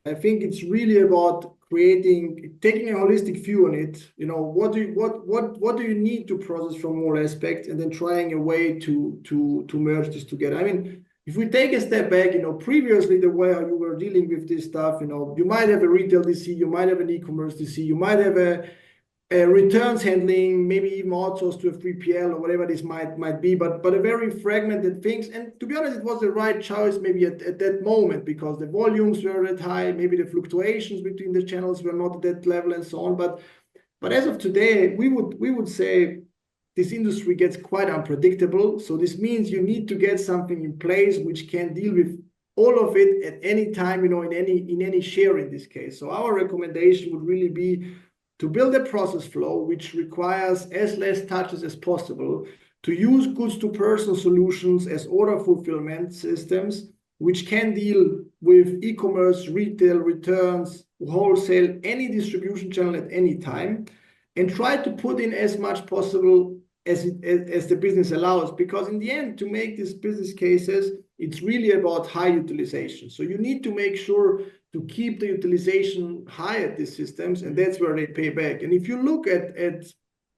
I think it's really about taking a holistic view on it. You know, what do you need to process from all aspects, and then trying a way to merge this together. I mean, if we take a step back, you know, previously the way how you were dealing with this stuff, you know, you might have a retail DC, you might have an e-commerce DC, you might have a returns handling, maybe even outsourced to a 3PL or whatever this might be, but a very fragmented things. And to be honest, it was the right choice maybe at that moment, because the volumes were that high, maybe the fluctuations between the channels were not at that level and so on. But as of today, we would say this industry gets quite unpredictable. So this means you need to get something in place which can deal with all of it at any time, you know, in any share in this case. So our recommendation would really be to build a process flow which requires as less touches as possible, to use goods to person solutions as order fulfillment systems, which can deal with e-commerce, retail, returns, wholesale, any distribution channel at any time, and try to put in as much possible as the business allows. Because in the end, to make these business cases, it's really about high utilization. So you need to make sure to keep the utilization high at these systems, and that's where they pay back. And if you look at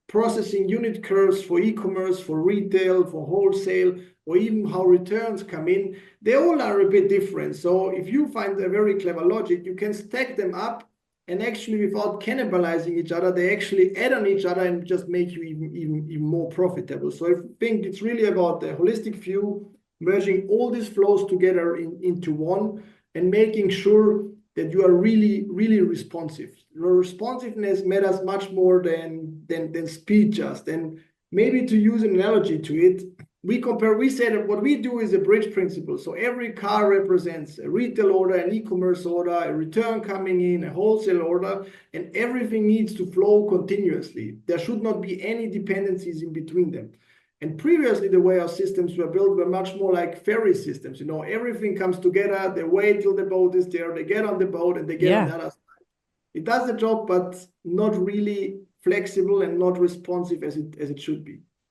processing unit curves for e-commerce, for retail, for wholesale, or even how returns come in, they all are a bit different. So if you find a very clever logic, you can stack them up, and actually without cannibalizing each other, they actually add on each other and just make you even more profitable. So I think it's really about the holistic view, merging all these flows together into one, and making sure that you are really, really responsive. Your responsiveness matters much more than speed just. And maybe to use an analogy to it, we say that what we do is a bridge principle. So every car represents a retail order, an e-commerce order, a return coming in, a wholesale order, and everything needs to flow continuously. There should not be any dependencies in between them. And previously, the way our systems were built were much more like ferry systems. You know, everything comes together, they wait till the boat is there, they get on the boat, and they get on the other side. It does the job, but not really flexible and not responsive as it should be.